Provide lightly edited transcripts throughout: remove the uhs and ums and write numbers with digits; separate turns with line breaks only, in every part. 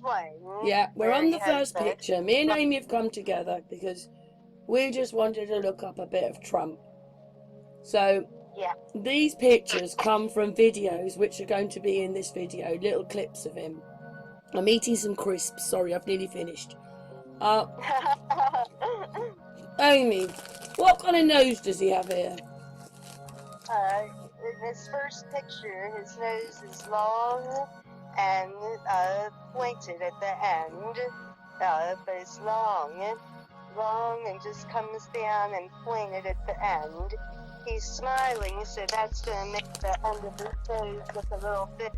one.
Yeah, we're on the first
the...
picture. Me and Amy have come together because we just wanted to look up a bit of Trump. So,
yeah.
These pictures come from videos which are going to be in this video, little clips of him. I'm eating some crisps. Sorry, I've nearly finished. Amy, what kind of nose does he have here?
In this first picture, his nose is long and pointed at the end, but it's long and just comes down and pointed at the end. He's smiling, so that's going to make the end of his nose look a little bit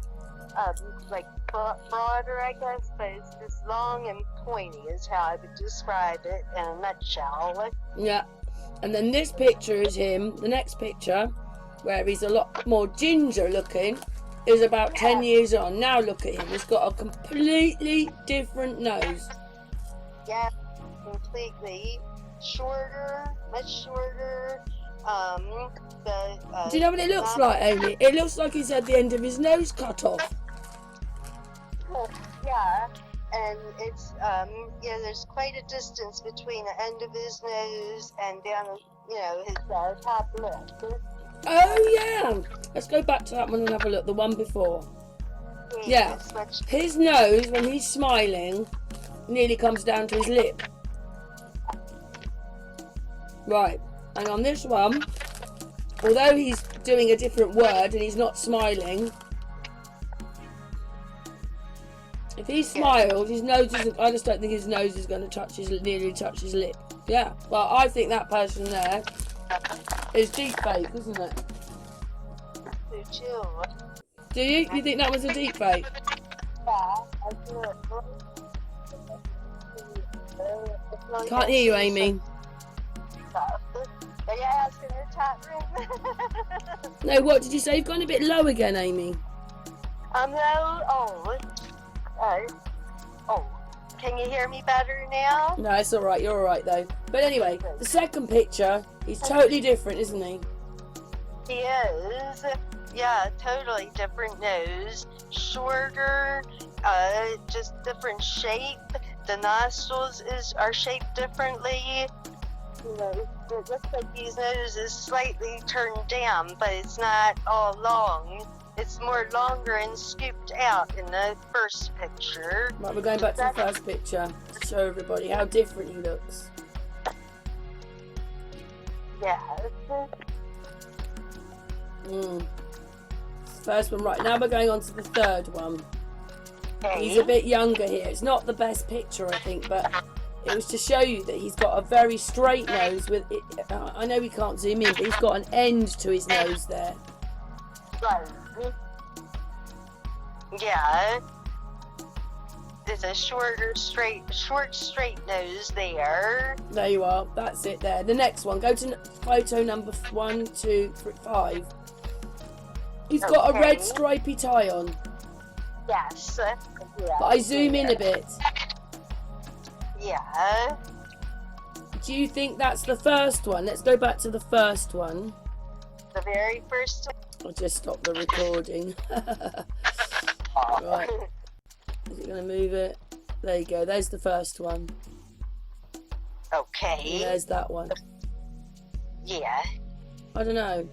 like broader, I guess, but it's just long and pointy is how I would describe it in a nutshell.
Yeah, and then this picture is him. The next picture, where he's a lot more ginger looking, is about 10 years on. Now look at him. He's got a completely different nose.
Yeah, completely. Shorter, much shorter.
Do you know what it looks like, Amy? It looks like he's had the end of his nose cut off.
Yeah, and it's, there's quite a distance between the end of his nose and down, his top lip.
Oh, yeah. Let's go back to that one and have a look. The one before. Yeah. His nose, when he's smiling, nearly comes down to his lip. Right. And on this one, although he's doing a different word and he's not smiling, if he smiles, his nose isn't. I just don't think his nose is going to nearly touch his lip. Yeah. Well, I think that person there is deep fake, isn't it? Do you? You think that was a deep fake?
Yeah, I do.
Can't hear you, Amy.
Are you asking the chat room?
No, what did you say? You've gone a bit low again, Amy.
I'm low. Can you hear me better now?
No, it's all right. You're all right though. But anyway, the second picture, he's totally different, isn't he?
He is. Yeah, totally different nose, shorter, just different shape. The nostrils are shaped differently. It looks like his nose is slightly turned down, but it's not all long. It's more longer and scooped out in the first picture.
Right, we're going back to the first picture to show everybody how different he looks.
Yeah.
First one, right, now we're going on to the third one.
Okay.
He's a bit younger here. It's not the best picture, I think, but it was to show you that he's got a very straight nose with it. I know we can't zoom in, but he's got an end to his nose there.
Right. Yeah. There's a short, straight nose there.
There you are. That's it there. The next one. Go to photo number 1, 2, 3, 5. He's got a red stripy tie on.
Yes. Yeah.
But I zoom in a bit.
Yeah.
Do you think that's the first one? Let's go back to the first one.
The very first one.
I'll just stop the recording. Right. Is it going to move it? There you go. There's the first one.
Okay.
And there's that one.
Yeah.
I don't know.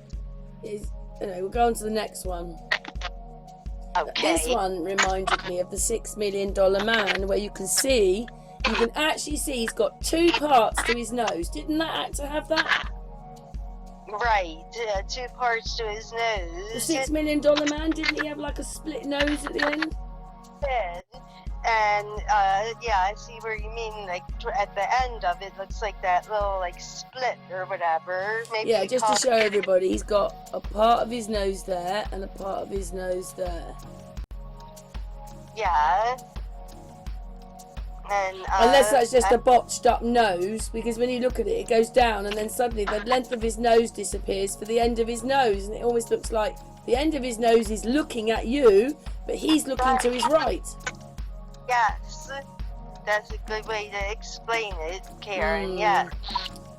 We'll go on to the next one.
Okay.
This one reminded me of the $6 Million Man, where you can actually see he's got two parts to his nose. Didn't that actor have that?
Right, 2 parts to his nose.
The $6 Million Man, didn't he have like a split nose at the end?
Did. And I see where you mean. Like at the end of it, looks like that little like split or whatever. Maybe
yeah, just to show everybody, he's got a part of his nose there and a part of his nose there.
Yeah. And
unless that's just a botched up nose, because when you look at it, it goes down and then suddenly the length of his nose disappears for the end of his nose, and it almost looks like the end of his nose is looking at you, but he's looking to his right.
Yes, that's a good way to explain it, Karen. Yeah.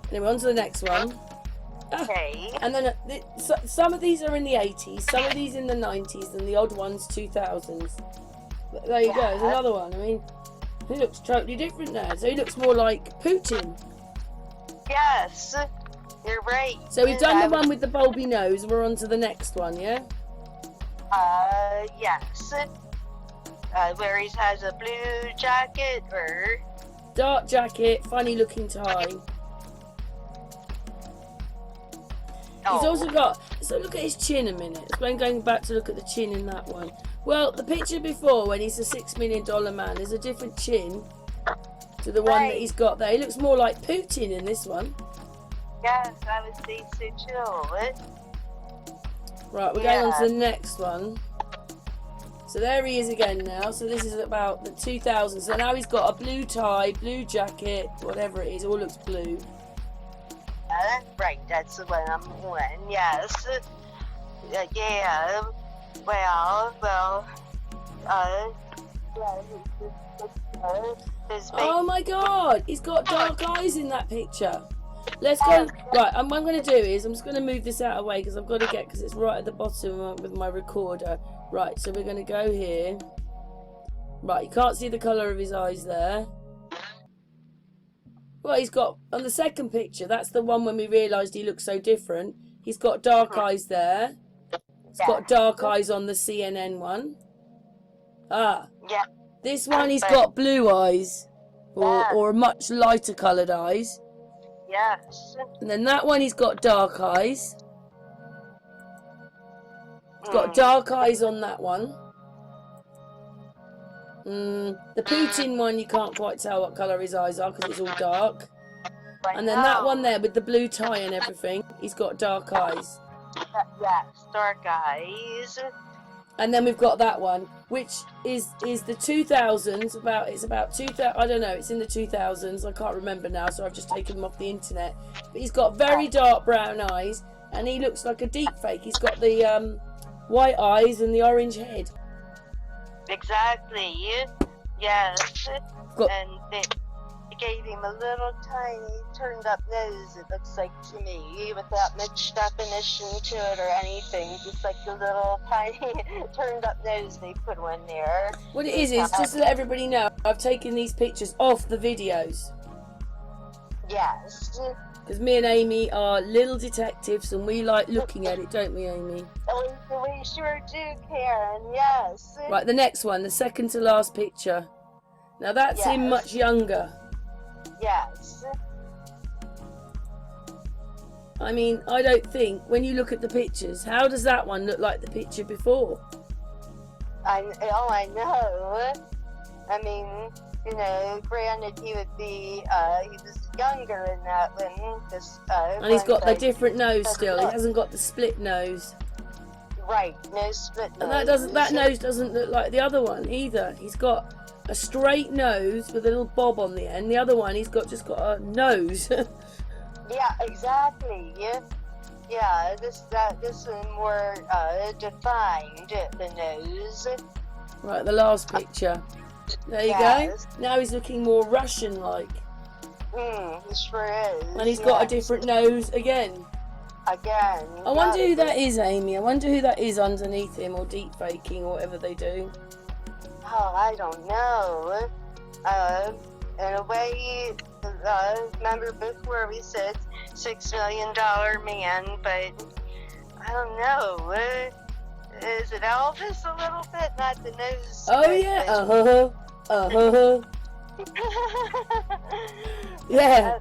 Anyway, on to the next one.
Okay.
And then some of these are in the 80s, some of these in the 90s, and the odd ones 2000s. There you go,
Yeah.
there's another one. I mean, he looks totally different now. So he looks more like Putin.
Yes, you're right.
So we've done the one with the bulby nose, and we're on to the next one, yeah?
Yes. Where he has a blue jacket or...
Dark jacket, funny looking tie. He's also got, so look at his chin a minute. I'm going back to look at the chin in that one. Well, the picture before, when he's a $6 million man, there's a different chin to the one that he's got there. He looks more like Putin in this one.
Yes, I would say so too.
Right, we're going on to the next one. So there he is again now. So this is about the 2000s. So now he's got a blue tie, blue jacket, whatever it is. All looks blue.
Right, that's the one I'm on. Yes. Yeah. Well.
Oh my God! He's got dark eyes in that picture. Let's go. Right, what I'm going to do is I'm just going to move this out of the way because I've got to get, because it's right at the bottom with my recorder. Right, so we're going to go here. Right, you can't see the colour of his eyes there. Well, he's got, on the second picture, that's the one when we realised he looked so different. He's got dark eyes there. He's got dark eyes on the CNN one. Ah.
Yeah.
This one he's got blue eyes. Or much lighter coloured eyes.
Yes.
And then that one he's got dark eyes. He's got dark eyes on that one. The Putin one, you can't quite tell what colour his eyes are because it's all dark. And then that one there with the blue tie and everything, he's got dark eyes.
Yes, dark eyes.
And then we've got that one, which is the 2000s. It's about 2000. I don't know. It's in the 2000s. I can't remember now, so I've just taken them off the internet. But he's got very dark brown eyes, and he looks like a deep fake. He's got the white eyes and the orange head.
Exactly. Yes. And they gave him a little tiny turned up nose, it looks like to me, without much definition to it or anything. Just like a little tiny turned up nose they put on there.
What it is just to let everybody know, I've taken these pictures off the videos.
Yes.
Because me and Amy are little detectives and we like looking at it, don't we, Amy?
We sure do, Karen, yes.
Right, the next one, the second to last picture. Now that's him much younger.
Yes.
I mean, I don't think, when you look at the pictures, how does that one look like the picture before?
I know. I mean, you know, granted he would be, he was younger in that one.
And he's got the different nose still. He hasn't got the split nose.
Right, no split nose.
And that nose doesn't look like the other one either. He's got a straight nose with a little bob on the end. The other one, he's just got a nose.
Yeah, exactly. Yeah, this one more defined, the nose.
Right, the last picture. There you go. Now he's looking more Russian-like.
He sure is.
And he's got a different nose again.
Again.
I wonder who that is, Amy. I wonder who that is underneath him, or deep faking, or whatever they do.
Oh, I don't know. In a way, remember before we said $6 million man, but I don't know. Is it Elvis a little bit? Not the nose.
Oh, yeah. Yeah.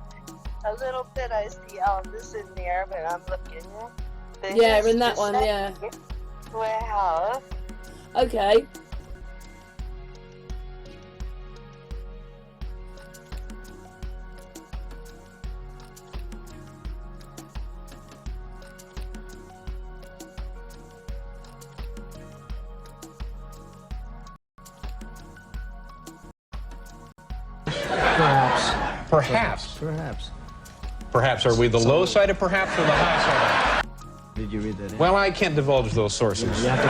A little bit I see Elvis in there, but I'm looking.
Yeah, in that one, yeah.
Wow.
Okay.
Perhaps. Are we the low side of perhaps or the high side?
Did you read that?
Well, I can't divulge those sources.
You have to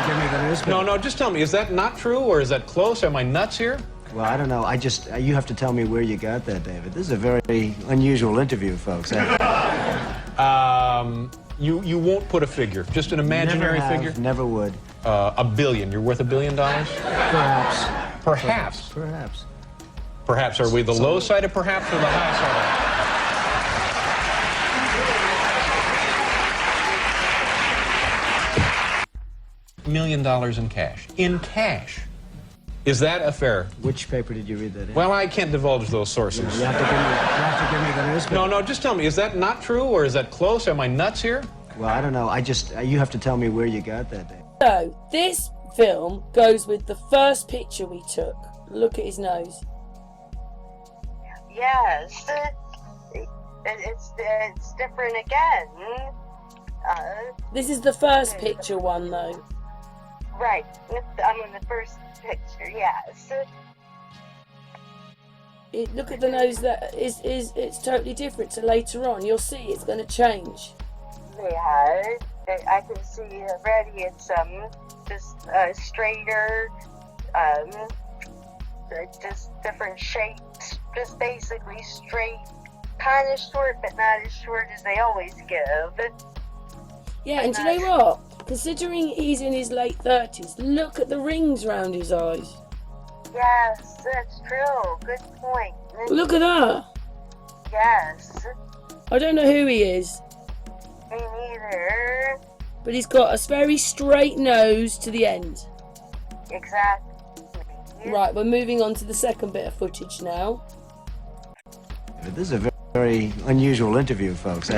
give me the newspaper.
No, just tell me, is that not true or is that close? Am I nuts here?
Well, I don't know. You have to tell me where you got that, David. This is a very unusual interview, folks.
You won't put a figure, just an imaginary
Never have,
figure?
Never would.
A billion. You're worth $1 billion?
Perhaps.
Perhaps.
Perhaps.
Perhaps. Are we the low side of perhaps or the high side of $1 million in cash? In cash. Is that a fair?
Which paper did you read that in?
Well, I can't divulge those sources.
You have to give me the newspaper.
No, just tell me, is that not true or is that close? Am I nuts here?
Well, I don't know. You have to tell me where you got that thing.
So, this film goes with the first picture we took. Look at his nose.
Yes. It's different again.
This is the first picture one, though.
Right. I'm in the first picture, yes.
Look at the nose. That it's totally different to later on. You'll see it's going to change.
Yeah. I can see already it's just straighter, just different shapes, just basically straight, kind of short, but not as short as they always give.
Yeah, and do you know what? Considering he's in his late 30s, look at the rings round his eyes.
Yes, that's true. Good point.
Look at that.
Yes.
I don't know who he is,
Me neither.
but he's got a very straight nose to the end.
Exactly.
Right, we're moving on to the second bit of footage now.
This is a very unusual interview, folks.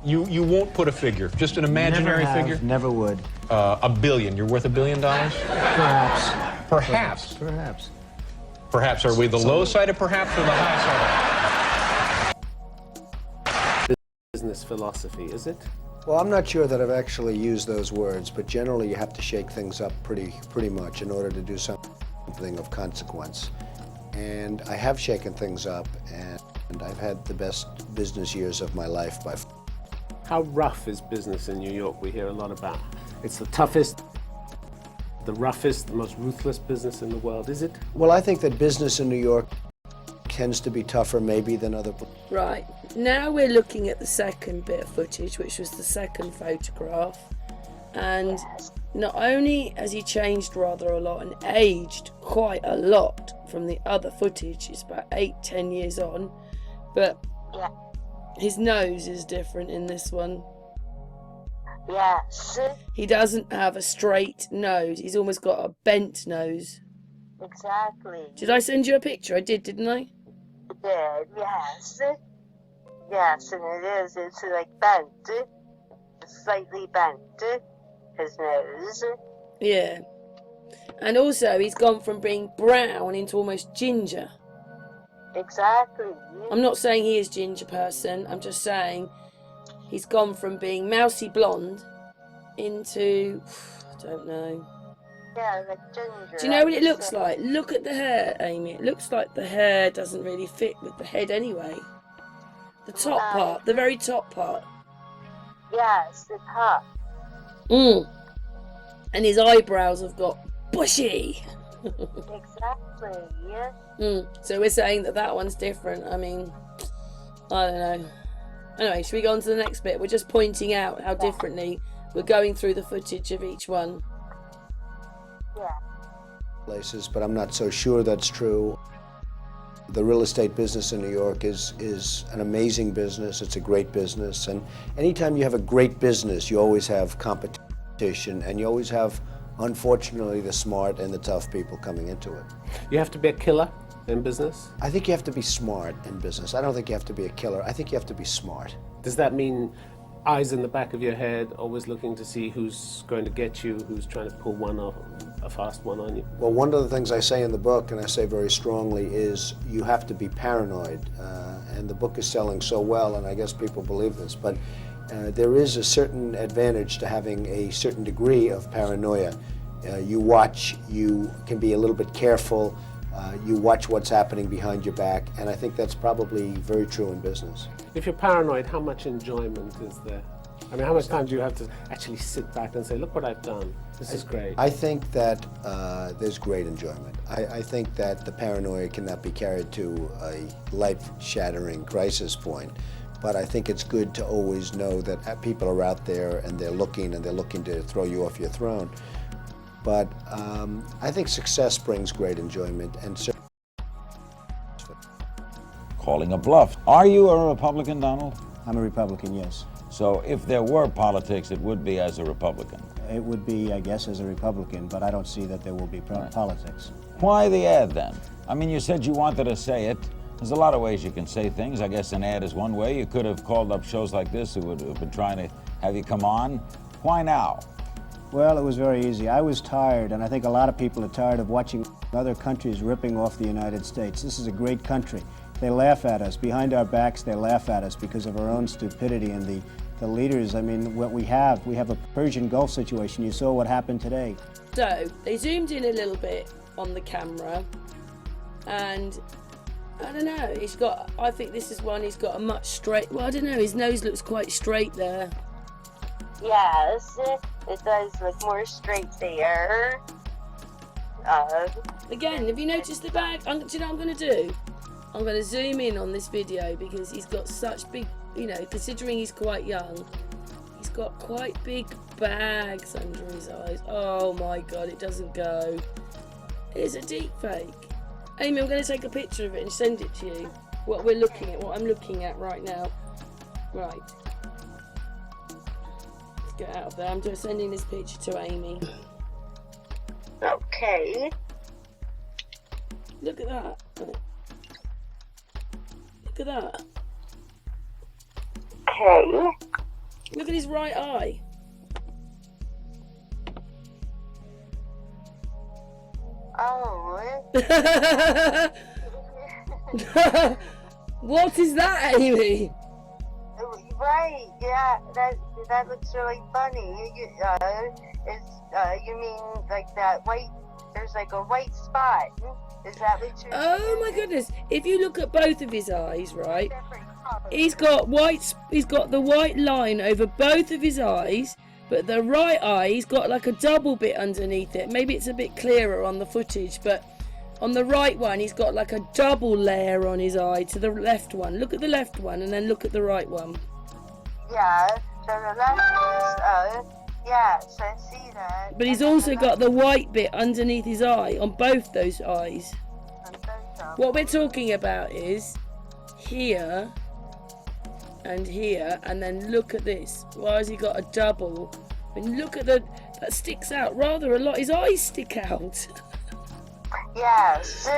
You won't put a figure, just an imaginary
Never have,
figure?
Never would.
$1 billion. You're worth $1 billion?
Perhaps.
Perhaps.
Perhaps.
Perhaps. Are we the low side of perhaps or the high side?
Business philosophy, is it?
Well, I'm not sure that I've actually used those words, but generally you have to shake things up pretty much in order to do something of consequence. And I have shaken things up, and I've had the best business years of my life by far.
How rough is business in New York? We hear a lot about. It's the toughest, the roughest, the most ruthless business in the world, is it?
Well, I think that business in New York tends to be tougher maybe than other places.
Right, now we're looking at the second bit of footage, which was the second photograph. And not only has he changed rather a lot and aged quite a lot from the other footage, it's about 8-10 years on, but his nose is different in this one.
Yes.
He doesn't have a straight nose, he's almost got a bent nose.
Exactly.
Did I send you a picture? I did, didn't I?
Did, yes. Yes, and it's like bent. It's slightly bent, his nose.
Yeah. And also, he's gone from being brown into almost ginger.
Exactly.
I'm not saying he is ginger person, I'm just saying he's gone from being mousy blonde into, I don't know.
Yeah, like ginger.
Do you know what it looks like? Look at the hair, Amy. It looks like the hair doesn't really fit with the head anyway. The top part, the very top part.
Yes, the top.
And his eyebrows have got bushy.
Exactly.
So we're saying that one's different. I mean, I don't know. Anyway, should we go on to the next bit? We're just pointing out how differently we're going through the footage of each one.
Yeah.
Places, but I'm not so sure that's true. The real estate business in New York is an amazing business. It's a great business, and anytime you have a great business, you always have competition, and you always have, unfortunately, the smart and the tough people coming into it.
You have to be a killer in business?
I think you have to be smart in business. I don't think you have to be a killer. I think you have to be smart.
Does that mean eyes in the back of your head, always looking to see who's going to get you, who's trying to pull one off, a fast one on you?
Well, one of the things I say in the book, and I say very strongly, is you have to be paranoid. And the book is selling so well, and I guess people believe this, but there is a certain advantage to having a certain degree of paranoia. You watch, you can be a little bit careful, you watch what's happening behind your back, and I think that's probably very true in business.
If you're paranoid, how much enjoyment is there? I mean, how much time do you have to actually sit back and say, look what I've done, this is great?
I think that there's great enjoyment. I think that the paranoia cannot be carried to a life-shattering crisis point, but I think it's good to always know that people are out there and they're looking to throw you off your throne. But I think success brings great enjoyment and
calling a bluff. Are you a Republican, Donald?
I'm a Republican, yes.
So if there were politics, it would be as a Republican.
It would be, I guess, as a Republican, but I don't see that there will be politics.
Why the ad then? I mean, you said you wanted to say it. There's a lot of ways you can say things. I guess an ad is one way. You could have called up shows like this who would have been trying to have you come on. Why now?
Well, it was very easy. I was tired, and I think a lot of people are tired of watching other countries ripping off the United States. This is a great country. They laugh at us. Behind our backs, they laugh at us because of our own stupidity and the leaders. I mean, what we have a Persian Gulf situation. You saw what happened today.
So they zoomed in a little bit on the camera, and I don't know, I think this is one he's got a much straight, well, I don't know, his nose looks quite straight there.
Yes, it does look more straight there.
Again, have you noticed the bag? Do you know what I'm going to do? I'm going to zoom in on this video because he's got such big, you know, considering he's quite young, he's got quite big bags under his eyes. Oh my God, it doesn't go. It's a deep fake. Amy, I'm going to take a picture of it and send it to you. What I'm looking at right now. Right. Let's get out of there. I'm just sending this picture to Amy.
Okay.
Look at that. Look at that.
Okay.
Look at his right eye.
Oh.
What is that, Amy?
Right, yeah, that looks really funny. You mean like that white, there's like a white spot. Is that what you're
Oh
saying?
my goodness. If you look at both of his eyes, right, he's got the white line over both of his eyes, but the right eye, he's got like a double bit underneath it. Maybe it's a bit clearer on the footage, but on the right one, he's got like a double layer on his eye to the left one. Look at the left one and then look at the right one.
Yeah, so the left is, yes, I see that.
But he's also got the white bit underneath his eye on both those eyes. What we're talking about is here and here, and then look at this. Why has he got a double? And look at that sticks out rather a lot. His eyes stick out.
Yes.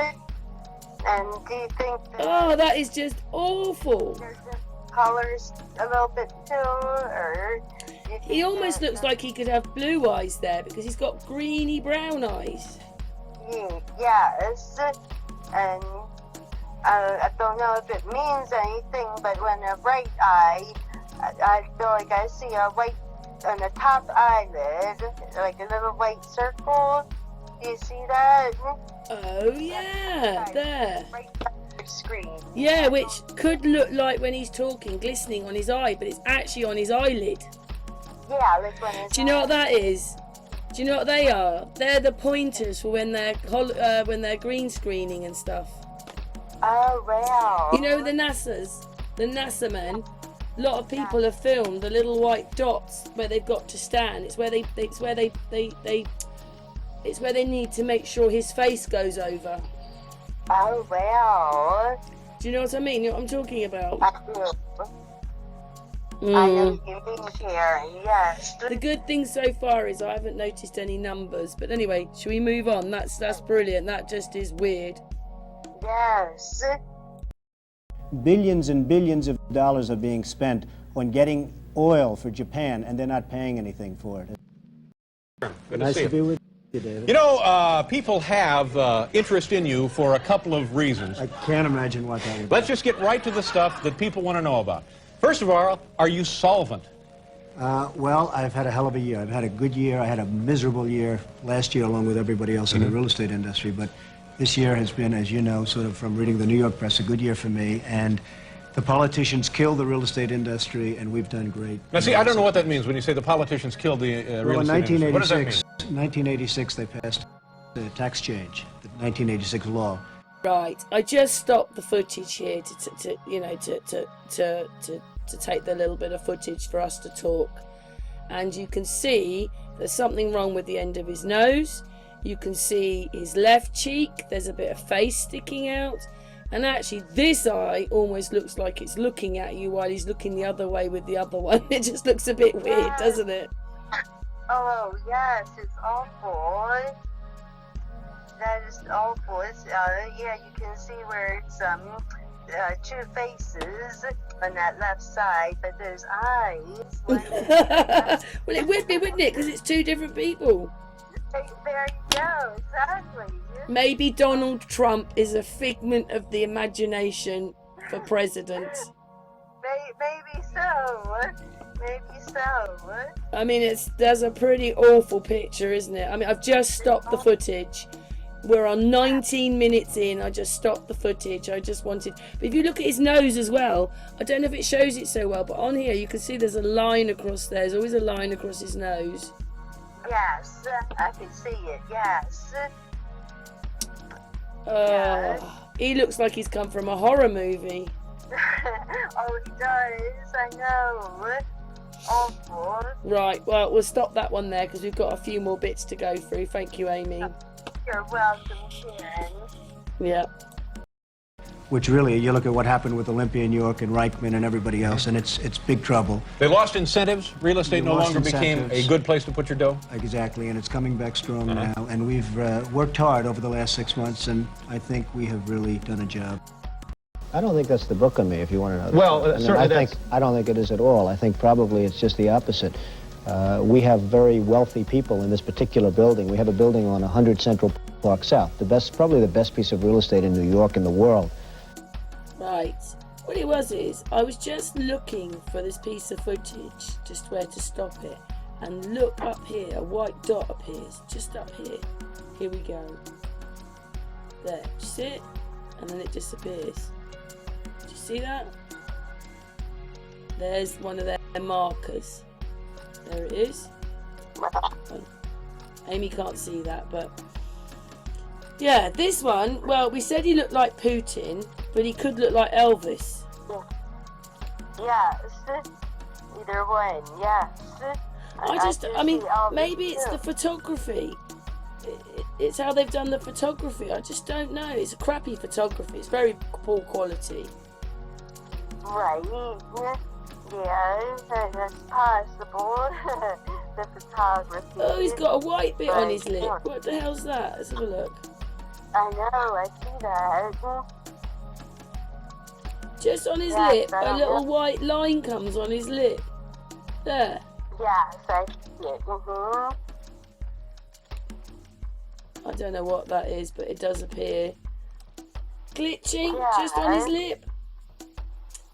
And do you think that
Oh, that is just awful.
there's the colors a little bit too, or do you think
He almost
that-
looks like he could have blue eyes there because he's got greeny brown eyes.
Yes, and I don't know if it means anything, but when a right eye, I feel like I see a white on the top eyelid, like a little white circle. Do you see that?
Oh yeah, there.
Right on the screen.
Yeah, which could look like when he's talking, glistening on his eye, but it's actually on his eyelid.
Yeah, like when it's.
Do you know what that is? Do you know what they are? They're the pointers for when they're green screening and stuff.
Oh wow.
You know the NASA men. A lot of people have filmed the little white dots where they've got to stand. It's where they need to make sure his face goes over.
Oh wow.
Do you know what I mean? You know what I'm talking about?
I do. I know what you mean here. Yes.
The good thing so far is I haven't noticed any numbers. But anyway, shall we move on? That's brilliant. That just is weird.
Yes.
Billions and billions of dollars are being spent on getting oil for Japan, and they're not paying anything for it.
Good
Nice
see
to be
you.
with you, David.
You know, people have interest in you for a couple of reasons.
I can't imagine what that would be.
Let's just get right to the stuff that people want to know about. First of all, are you solvent?
Well, I've had a hell of a year. I've had a good year. I had a miserable year last year, along with everybody else in the real estate industry. But this year has been, as you know, sort of from reading the New York press, a good year for me. And the politicians killed the real estate industry, and we've done great.
Now, see, I don't know what that means when you say the politicians killed the real
Well, in
estate industry. What does that mean?
1986, they passed the tax change, the 1986 law.
Right. I just stopped the footage here to to take the little bit of footage for us to talk. And you can see there's something wrong with the end of his nose. You can see his left cheek, there's a bit of face sticking out. And actually this eye almost looks like it's looking at you while he's looking the other way with the other one. It just looks a bit weird, doesn't it?
Oh, yes, it's awful. That is awful. It's, yeah, you can see where it's two faces on that left side, but there's eyes.
Well, it would be, wouldn't it? Because it's two different people.
There you go, exactly.
Maybe Donald Trump is a figment of the imagination for president.
Maybe so. Maybe so.
I mean, there's a pretty awful picture, isn't it? I mean, I've just stopped the footage. We're on 19 minutes in. I just stopped the footage. I just wanted... But if you look at his nose as well, I don't know if it shows it so well, but on here you can see there's a line across there. There's always a line across his nose.
Yes, I can see it, yes.
He looks like he's come from a horror movie.
Oh, he does, I know. Awful.
Right, well, we'll stop that one there because we've got a few more bits to go through. Thank you, Amy.
You're welcome, Karen.
Yeah.
Which really, you look at what happened with Olympia in New York and Reichman and everybody else, and it's big trouble.
They lost incentives. Real estate no longer became a good place to put your dough.
Exactly, and it's coming back strong now. And we've worked hard over the last 6 months, and I think we have really done a job. I don't think that's the book on me, if you want to know.
Well, certainly
I don't think it is at all. I think probably it's just the opposite. We have very wealthy people in this particular building. We have a building on 100 Central Park South, probably the best piece of real estate in New York in the world.
Right. What it was is, I was just looking for this piece of footage, just where to stop it. And look up here, a white dot appears, just up here. Here we go. There, do you see it? And then it disappears. Do you see that? There's one of their markers. There it is. Amy can't see that, but... Yeah, this one, well, we said he looked like Putin, but he could look like Elvis.
Yes. Either one, yes.
I mean, maybe it's the photography. It's how they've done the photography. I just don't know. It's a crappy photography. It's very poor quality.
Right. Yeah, that's possible. The photography.
Oh, he's got a white bit on his lip. What the hell's that? Let's have a look.
I know, I see that.
Just on his lip, a little white line comes on his lip. There.
Yes, I see it.
I don't know what that is, but it does appear. Glitching, just on his lip.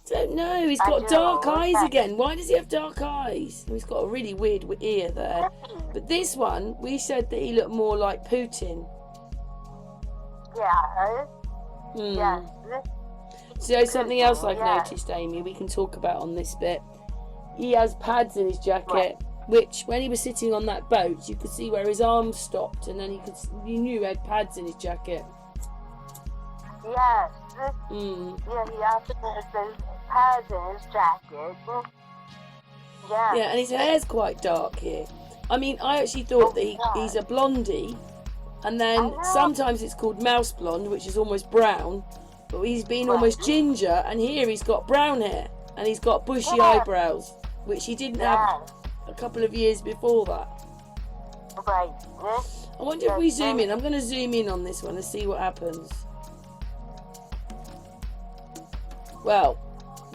Don't know, he's got dark eyes again. Why does he have dark eyes? He's got a really weird ear there. But this one, we said that he looked more like Putin.
Yeah. Yes.
So something else I've noticed, Amy, we can talk about on this bit. He has pads in his jacket, which when he was sitting on that boat, you could see where his arms stopped, and then you knew he had pads in his jacket.
Yes. Yeah, he also has those pads in his jacket. Yeah.
Yeah, and his hair's quite dark here. I mean, I actually thought that he's a blondie, and then sometimes it's called mouse blonde, which is almost brown, but he's been almost ginger, and here he's got brown hair, and he's got bushy eyebrows, which he didn't have a couple of years before that.
Right.
I wonder if we zoom in. I'm going to zoom in on this one and see what happens. Well,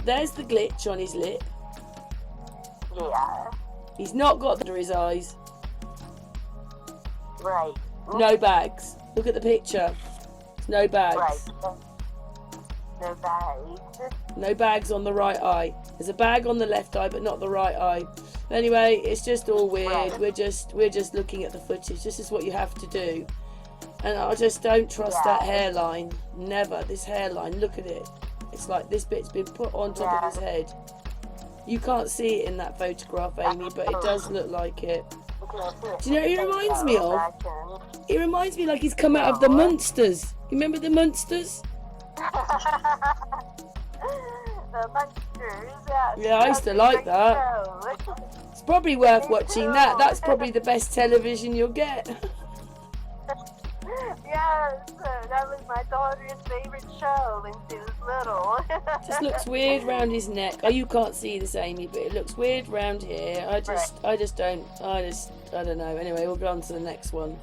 there's the glitch on his lip.
Yeah.
He's not got under his eyes.
Right.
No bags. Look at the picture. No bags.
Right. No bags.
No bags on the right eye. There's a bag on the left eye, but not the right eye. Anyway, it's just all weird.
Right.
We're just looking at the footage. This is what you have to do. And I just don't trust that hairline. Never. This hairline. Look at it. It's like this bit's been put on top of his head. You can't see it in that photograph, Amy, but it does look like it. Do you know what he reminds me of? He reminds me like he's come out of the Munsters. You remember the Munsters?
the Munsters.
Yeah, I used to like that.
Show.
It's probably worth
Me
watching
too.
that. That's probably the best television you'll get.
Yes, that was my daughter's favorite show when she was little.
Just looks weird round his neck. Oh, you can't see this, Amy, but it looks weird round here. I don't know. Anyway, we'll go on to the next one.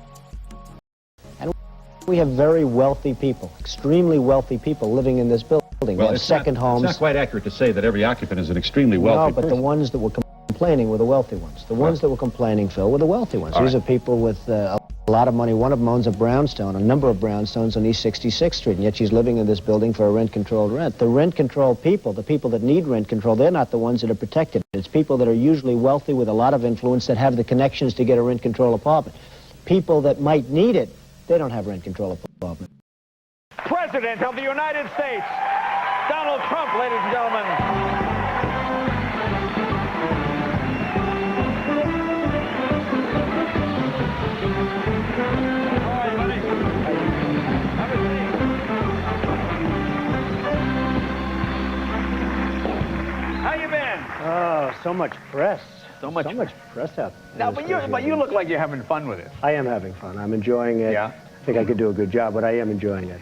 We have very wealthy people, extremely wealthy people living in this building. They have second homes.
It's not quite accurate to say that every occupant is an extremely wealthy
No, but the ones that were complaining were the wealthy ones. The ones that were complaining, Phil, were the wealthy ones. These are people with a lot of money. One of them owns a brownstone, a number of brownstones on East 66th Street, and yet she's living in this building for a rent-controlled rent. The rent-controlled people, the people that need rent control, they're not the ones that are protected. It's people that are usually wealthy with a lot of influence that have the connections to get a rent-control apartment. People that might need it, they don't have rent-control apartment.
President of the United States, Donald Trump, ladies and gentlemen. All right, buddy. Have a seat. How you been?
Oh, so much press.
So much
press out.
Now, but you look like you're having fun with it.
I am having fun. I'm enjoying it.
Yeah.
I think I could do a good job, but I am enjoying it.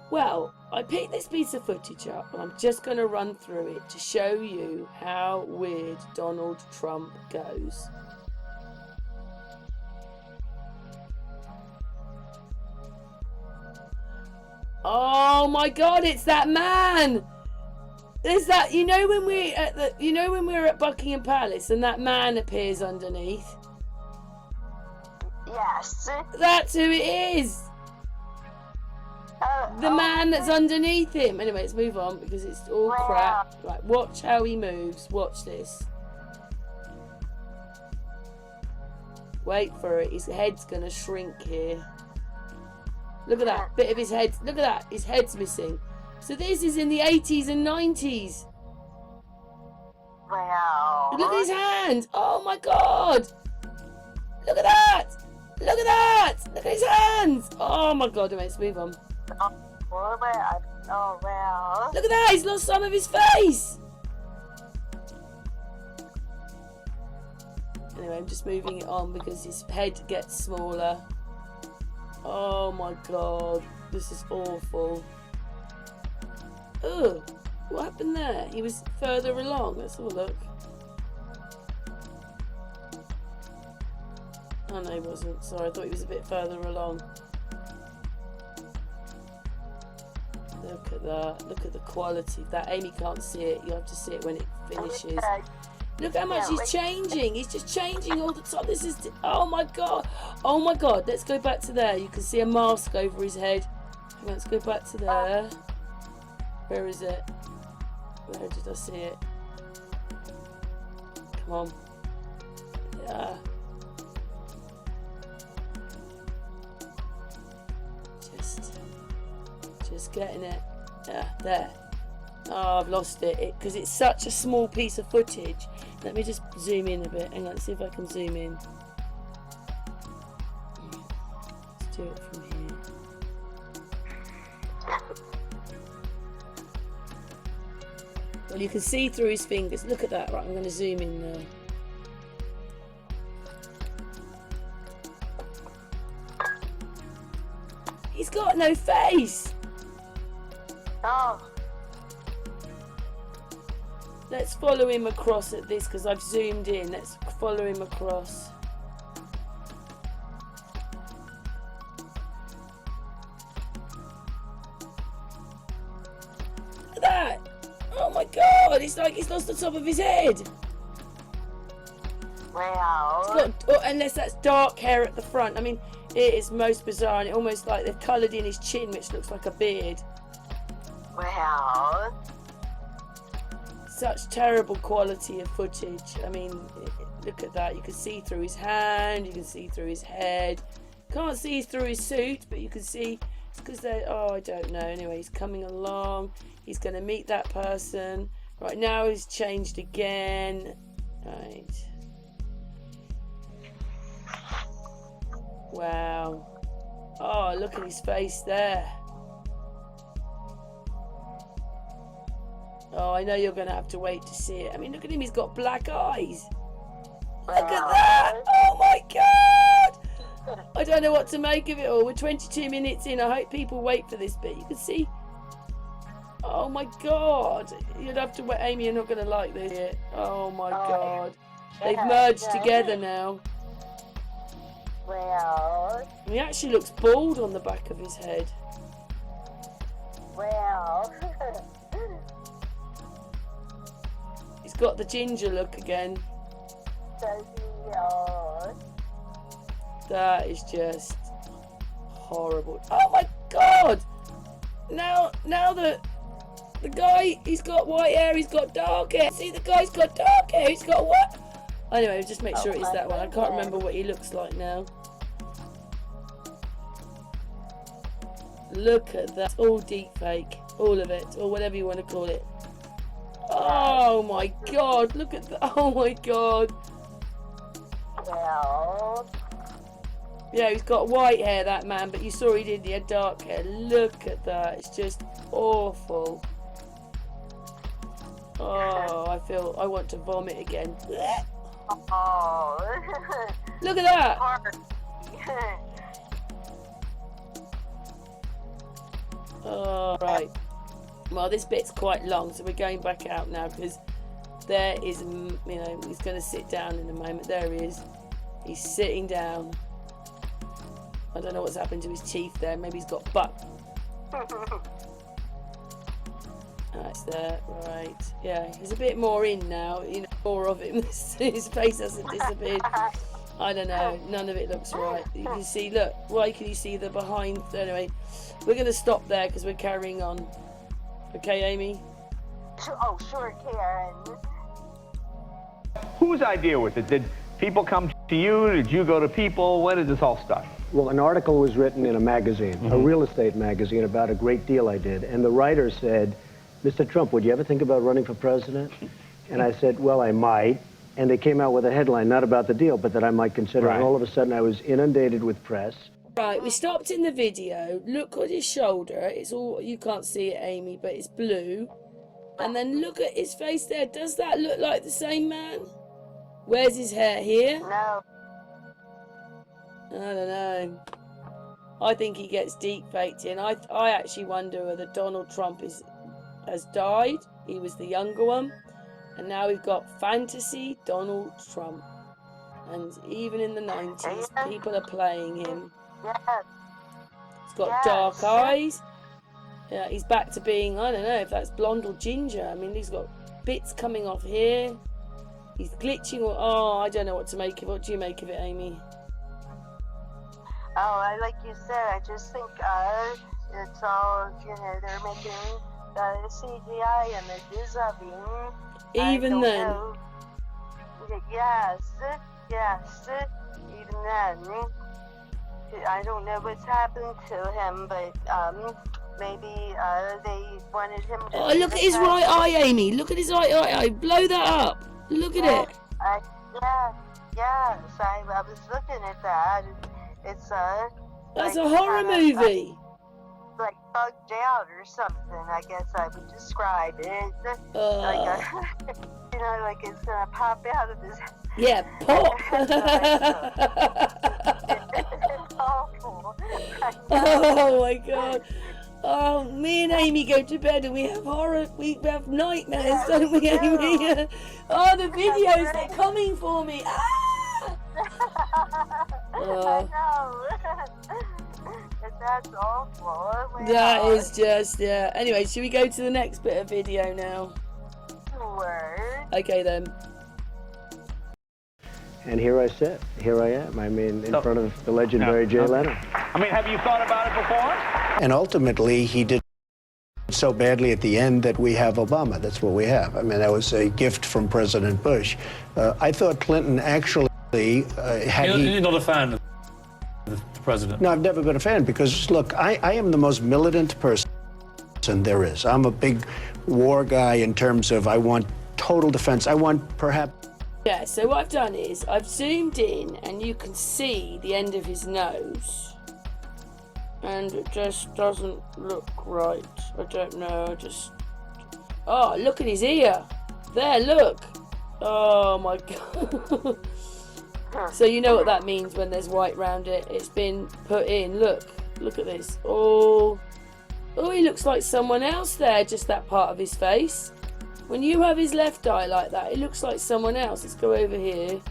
Well, I picked this piece of footage up and I'm just going to run through it to show you how weird Donald Trump goes. Oh my God, it's that man! There's that, you know when we're at Buckingham Palace and that man appears underneath?
Yes.
That's who it is! The man that's underneath him. Anyway, let's move on because it's all
Wow.
crap. Right, watch how he moves. Watch this. Wait for it. His head's gonna shrink here. Look at that bit of his head. Look at that. His head's missing. So this is in the 80s and 90s.
Wow.
Look at his hand. Oh my God. Look at that. Look at that. Look at his hands. Oh my God. Let's move on.
Oh, wow.
Look at that. He's lost some of his face. Anyway, I'm just moving it on because his head gets smaller. Oh my God. This is awful. Oh, what happened there? He was further along. Let's have a look. Oh no, he wasn't. Sorry, I thought he was a bit further along. Look at that. Look at the quality of that. Amy can't see it. You have to see it when it finishes. Look how much he's changing. He's just changing all the time. This is... Oh my God. Oh my God. Let's go back to there. You can see a mask over his head. Let's go back to there. Where is it? Where did I see it? Come on. Yeah. Just getting it. Yeah, there. Oh, I've lost it because it's such a small piece of footage. Let me just zoom in a bit. Hang on, let's see if I can zoom in. Let's do it from here. Well, you can see through his fingers. Look at that. Right, I'm going to zoom in there. He's got no face.
Oh.
Let's follow him across at this because I've zoomed in. Let's follow him across. Look at that. Oh my God. It's like he's lost the top of his head.
Wow.
It's got, oh, unless that's dark hair at the front. I mean, it is most bizarre and it almost like they've coloured in his chin, which looks like a beard.
Wow.
Such terrible quality of footage. I mean, look at that. You can see through his hand. You can see through his head. Can't see through his suit, but you can see. It's because they're... Oh, I don't know. Anyway, he's coming along. He's going to meet that person. Right now, he's changed again. Right. Wow. Oh, look at his face there. Oh, I know you're going to have to wait to see it. I mean, look at him. He's got black eyes. Look at that. Oh, my God. I don't know what to make of it all. We're 22 minutes in. I hope people wait for this bit. You can see. Oh, my God. You'd have to wait. Amy, you're not going to like this. Oh, my God. They've merged together now.
Well.
He actually looks bald on the back of his head.
Well.
He's got the ginger look again. That is just horrible. Oh my God! Now the guy, he's got white hair, he's got dark hair. See, the guy's got dark hair, he's got what? Anyway, just make sure it's that one. I can't remember what he looks like now. Look at that. All deep fake. All of it. Or whatever you want to call it. Oh my God. Look at that. Oh my God. Yeah, he's got white hair, that man, but you saw he did. He had dark hair. Look at that. It's just awful. Oh, I want to vomit again.
Oh.
Look at that. Oh, right. Well, this bit's quite long, so we're going back out now because there is, you know, he's going to sit down in a moment. There he is. He's sitting down. I don't know what's happened to his teeth there. Maybe he's got butt. That's there, right. Yeah, he's a bit more in now. You know, more of him. His face hasn't disappeared. I don't know. None of it looks right. You can see, look, why can you see the behind? Anyway, we're going to stop there because we're carrying on. Okay, Amy?
Oh, sure, Karen.
Whose idea was it? Did people come to you? Did you go to people? When did this all start?
Well, an article was written in a magazine, a real estate magazine, about a great deal I did. And the writer said, Mr. Trump, would you ever think about running for president? And I said, well, I might. And they came out with a headline, not about the deal, but that I might consider.
Right.
And all of a sudden, I was inundated with press.
Right, we stopped in the video. Look at his shoulder. It's all, you can't see it, Amy, but it's blue. And then look at his face there. Does that look like the same man? Where's his hair? Here?
No.
I don't know. I think he gets deep faked in. I actually wonder whether Donald Trump has died. He was the younger one. And now we've got fantasy Donald Trump. And even in the 90s, people are playing him.
Yes.
He's got dark eyes. Yeah, he's back to being, I don't know if that's blonde or ginger. I mean, he's got bits coming off here. He's glitching. Oh, I don't know what to make of it. What do you make of it, Amy?
Oh, like you said, I just think it's all, you know, they're making CGI and they're deserving.
Even then.
Know. Yes, even then. I don't know what's happened to him, but maybe they wanted him to...
Oh, look at his right eye, Amy. Look at his right eye. Blow that up. Look at it.
Yes, I was looking at that. It's
That's
like
a horror movie.
Like bugged out or something, I guess I would describe it. Like you know, like it's gonna pop out of his...
Yeah, pop.
It's awful.
Oh my God. Oh, me and Amy go to bed and we have horror, we have nightmares, don't we, Amy? Oh, the videos, they're coming for me. Ah!
I know. That's awful. Well,
that is just, yeah. Anyway, should we go to the next bit of video now?
Sure.
Okay then.
And here I sit. Here I am. I mean, in front of the legendary Jay Leno.
I mean, have you thought about it before?
And ultimately, he did so badly at the end that we have Obama. That's what we have. I mean, that was a gift from President Bush. I thought Clinton actually
You're not a fan of the president?
No, I've never been a fan because, look, I am the most militant person there is. I'm a big war guy in terms of I want total defense. I want perhaps...
Yeah, so what I've done is I've zoomed in and you can see the end of his nose. And it just doesn't look right. I don't know, Oh, look at his ear. There, look. Oh my god. So you know what that means when there's white round it. It's been put in. Look at this. Oh, he looks like someone else there, just that part of his face. When you have his left eye like that, it looks like someone else. Let's go over here.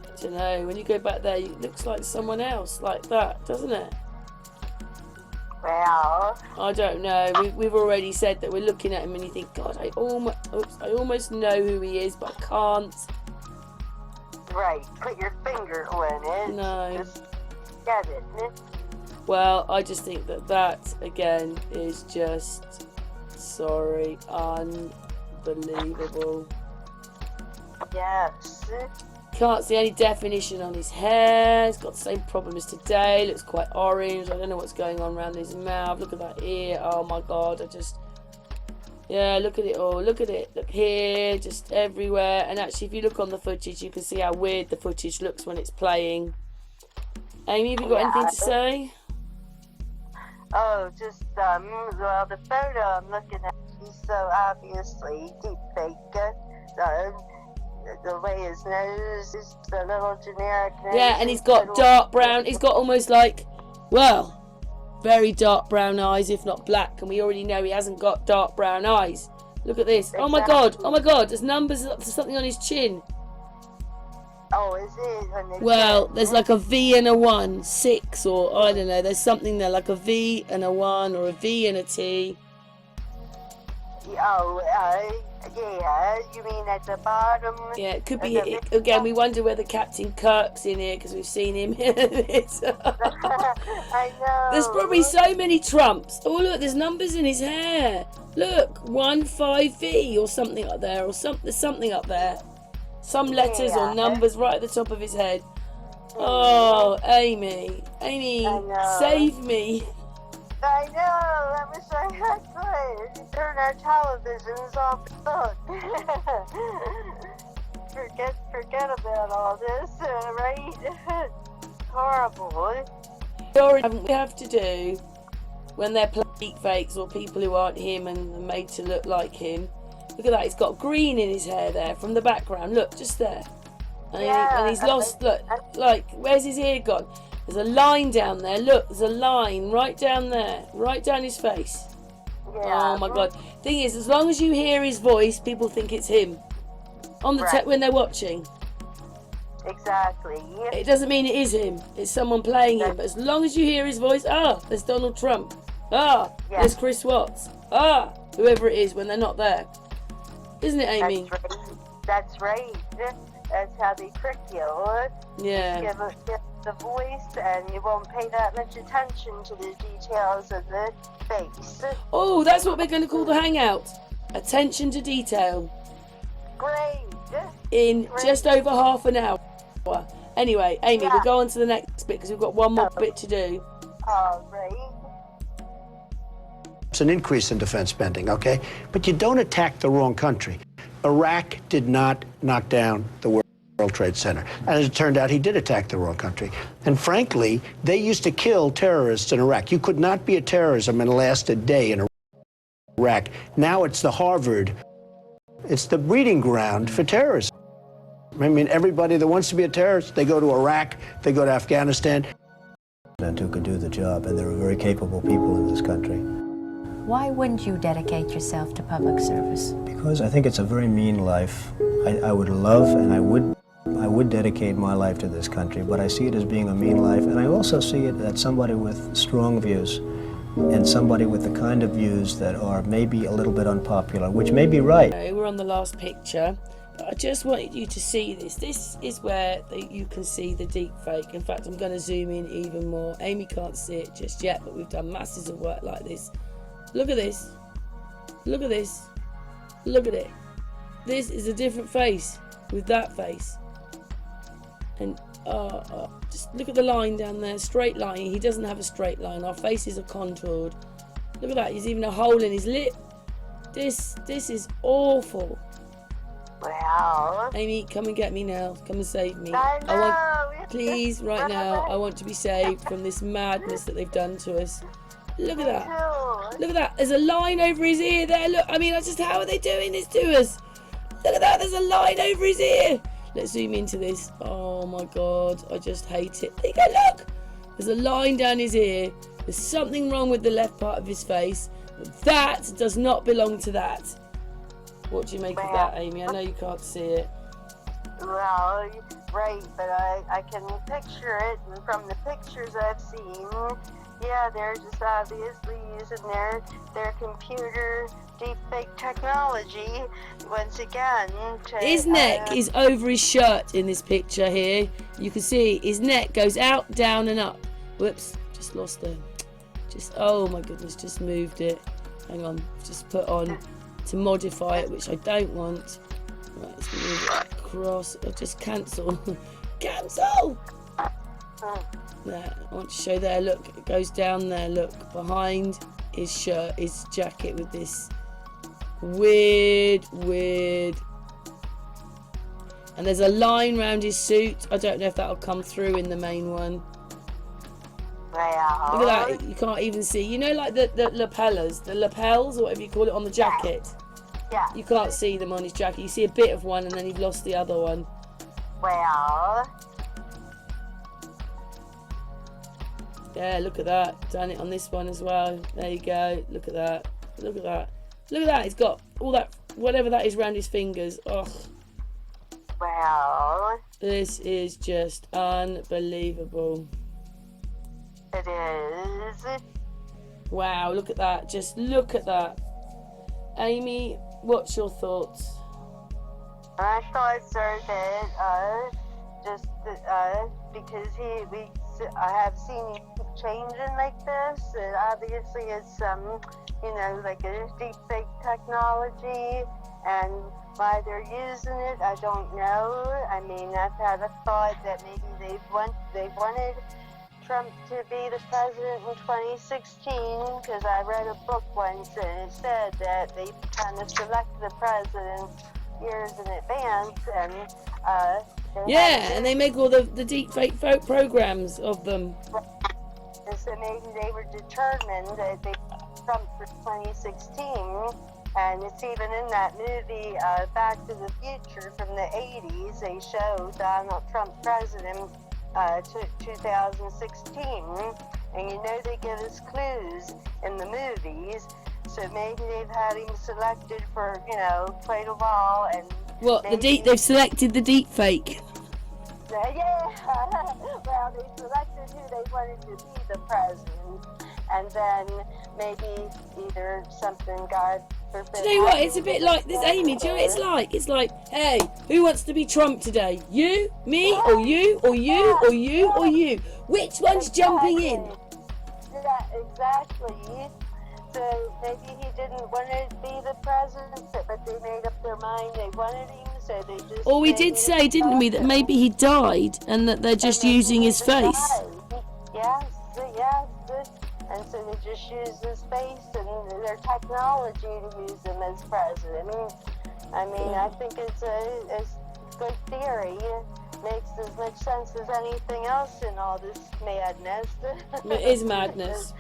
I don't know, when you go back there, it looks like someone else, like that, doesn't it?
Well,
I don't know. We've already said that we're looking at him and you think, God, I almost know who he is, but I can't.
right, put your finger on it.
No.
Just get it.
Well, I just think that again is just, sorry, unbelievable.
Yes.
Can't see any definition on his hair. He's got the same problem as today. Looks quite orange. I don't know what's going on around his mouth. Look at that ear. Oh my god. Yeah, look at it all. Look at it. Look here. Just everywhere. And actually, if you look on the footage, you can see how weird the footage looks when it's playing. Amy, have you got anything to say?
Oh, just, well, the photo I'm looking at is so obviously deep fake. The way his nose is the little generic nose.
Yeah, and he's got dark brown. He's got almost like, well, very dark brown eyes, if not black. And we already know he hasn't got dark brown eyes. Look at this. Oh my god. Oh my god. There's numbers. There's something on his chin.
Oh, is it?
Well, there's like a V and a 1, 6, or I don't know. There's something there like a V and a 1 or a V and a T.
Oh, yeah, you mean at the bottom?
Yeah, it could be. Again, we wonder whether Captain Kirk's in here because we've seen him in it.
I know.
There's probably so many Trumps. Oh, look, there's numbers in his hair. Look, 15V or something up there, or there's something up there. Some letters or numbers right at the top of his head. Oh, Amy, save me.
I know, I wish I had could. Turn our televisions off the book. forget about all this, right? Horrible.
We have to do when they're playing deep fakes or people who aren't him and made to look like him. Look at that, he's got green in his hair there from the background. Look, just there. And he's lost, look, like, where's his ear gone? There's a line down there. Look, there's a line right down there. Right down his face.
Yeah.
Oh my god. Thing is, as long as you hear his voice, people think it's him. On the when they're watching.
Exactly.
It doesn't mean it is him. It's someone playing him. But as long as you hear his voice, there's Donald Trump. There's Chris Watts. Whoever it is when they're not there. Isn't it, Amy?
That's right. That's how they trick you.
Yeah.
Give the voice, and you won't pay that much attention to the details of the face.
Oh, that's what we're going to call the hangout. Attention to detail.
Great.
In just over half an hour. Anyway, Amy, we'll go on to the next bit because we've got one more bit to do.
All right.
It's an increase in defense spending, okay? But you don't attack the wrong country. Iraq did not knock down the World Trade Center. As it turned out, he did attack the wrong country. And frankly, they used to kill terrorists in Iraq. You could not be a terrorism and last a day in Iraq. Now it's the Harvard. It's the breeding ground for terrorism. I mean, everybody that wants to be a terrorist, they go to Iraq, they go to Afghanistan.
And who could do the job, and there are very capable people in this country.
Why wouldn't you dedicate yourself to public service?
Because I think it's a very mean life. I would love and I would dedicate my life to this country, but I see it as being a mean life, and I also see it as somebody with strong views and somebody with the kind of views that are maybe a little bit unpopular, which may be right.
We're on the last picture, but I just wanted you to see this. This is where you can see the deep fake. In fact, I'm going to zoom in even more. Amy can't see it just yet, but we've done masses of work like this. Look at this. Look at this. Look at it. This is a different face with that face. And just look at the line down there. Straight line. He doesn't have a straight line. Our faces are contoured. Look at that. There's even a hole in his lip. This is awful.
Wow.
Amy, come and get me now. Come and save me.
I know.
Please, right now, I want to be saved from this madness that they've done to us. Look at that.
too.
Look at that. There's a line over his ear there. Look, I mean, how are they doing this to us? Look at that. There's a line over his ear. Let's zoom into this. Oh my God. I just hate it. There you go. Look. There's a line down his ear. There's something wrong with the left part of his face. That does not belong to that. What do you make of that, Amy? I know you can't see it.
Well, right, but I can picture it, and from the pictures I've seen, yeah, they're just obviously using their computer deepfake technology once again.
His neck is over his shirt in this picture here. You can see his neck goes out, down, and up. Whoops, just lost it. Oh my goodness, just moved it. Hang on, just put on to modify it, which I don't want. Right, let's move it across. I'll just cancel. Cancel! There, I want to show there. Look, it goes down there. Look, behind his shirt, his jacket with this weird. And there's a line round his suit. I don't know if that'll come through in the main one.
Well,
Look at that, you can't even see. You know, like the lapels, or whatever you call it, on the jacket?
yeah.
You can't see them on his jacket. You see a bit of one and then you've lost the other one.
Well,
Yeah, look at that. Done it on this one as well. There you go. Look at that. Look at that. Look at that. He's got all that, whatever that is round his fingers. Oh,
well,
this is just unbelievable.
it is.
Wow, look at that. Just look at that. Amy, what's your thoughts?
My thoughts are that because I have seen him changing like this, and obviously it's like a deep fake technology, and why they're using it, I don't know. I mean, I've had a thought that maybe they wanted Trump to be the president in 2016, because I read a book once and it said that they kind of select the president years in advance, and
and they make all the deep fake programs of them.
And so maybe they were determined that they Trump for 2016, and it's even in that movie Back to the Future from the 80s. They show Donald Trump president to 2016, and they give us clues in the movies. So maybe they've had him selected for quite a while, and
they've selected the deep fake.
Yeah, well, they selected who they wanted to be the president, and then maybe either something, God forbid.
Do you know what? It's a bit like this, Amy. Do you know what it's like? It's like, hey, who wants to be Trump today? You, me, or you, or you, or you, or you? Which one's jumping in?
Yeah, exactly. So maybe he didn't want to be the president, but they made up their mind they wanted him, so they just...
Or we did say, didn't we, that maybe he died and that they're just using his face?
Yes. And so they just use his face and their technology to use him as president. I mean, I think it's a good theory. It makes as much sense as anything else in all this madness.
It is madness.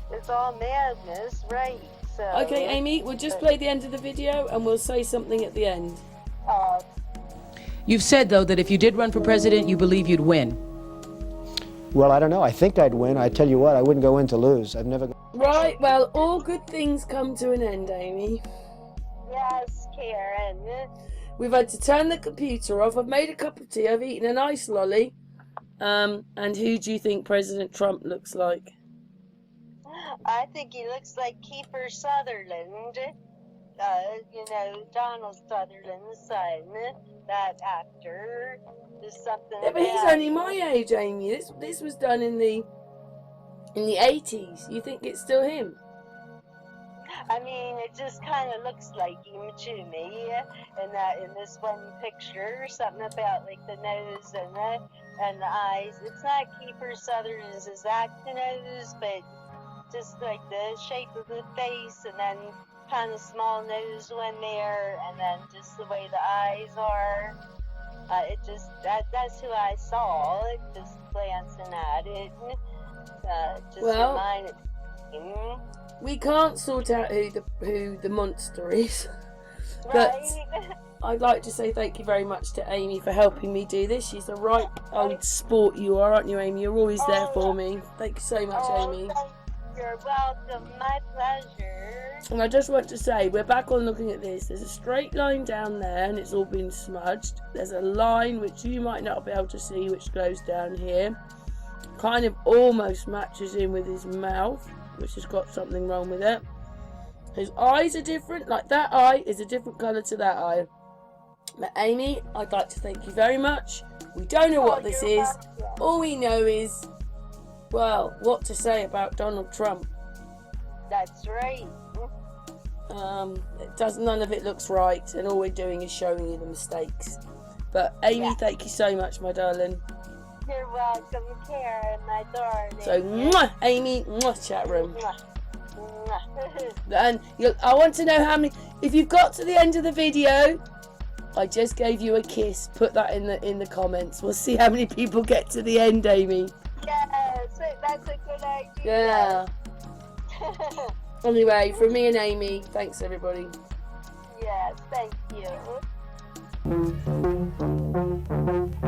It's all madness, right? So.
Okay, Amy, we'll just play the end of the video and we'll say something at the end.
You've said, though, that if you did run for president, you believe you'd win.
Well, I don't know. I think I'd win. I tell you what, I wouldn't go in to lose. I've never...
Right, well, all good things come to an end, Amy.
Yes, Karen.
We've had to turn the computer off. I've made a cup of tea. I've eaten an ice lolly. And who do you think President Trump looks like?
I think he looks like Kiefer Sutherland, Donald Sutherland's son, that actor. There's something.
Yeah, but he's only my age, Amy. This was done in the 80s. You think it's still him?
I mean, it just kind of looks like him to me. In this one picture, something about like the nose and the eyes. It's not Kiefer Sutherland's exact nose, but just like the shape of the face, and then kind of small nose one there, and then just the way the eyes are. That's who I saw, just glancing at it. Just reminded.
We can't sort out who the monster is, but I'd like to say thank you very much to Amy for helping me do this. She's a right old sport you are, aren't you, Amy? You're always there for me. Thank you so much, Amy.
You're welcome. My pleasure.
And I just want to say, we're back on looking at this. There's a straight line down there, and it's all been smudged. There's a line which you might not be able to see, which goes down here. Kind of almost matches in with his mouth, which has got something wrong with it. His eyes are different. Like, that eye is a different colour to that eye. But Amy, I'd like to thank you very much. We don't know what this is. All we know is, well, what to say about Donald Trump.
That's right.
None of it looks right, and all we're doing is showing you the mistakes. But Amy, thank you so much, my darling.
You're welcome, Karen, my darling.
So, mwah, Amy, mwah, chat room.
Mwah.
And I want to know how many. If you've got to the end of the video, I just gave you a kiss. Put that in the comments. We'll see how many people get to the end, Amy.
Yes, that's a good idea.
Yeah. Anyway, from me and Amy, thanks everybody.
Yes, thank you.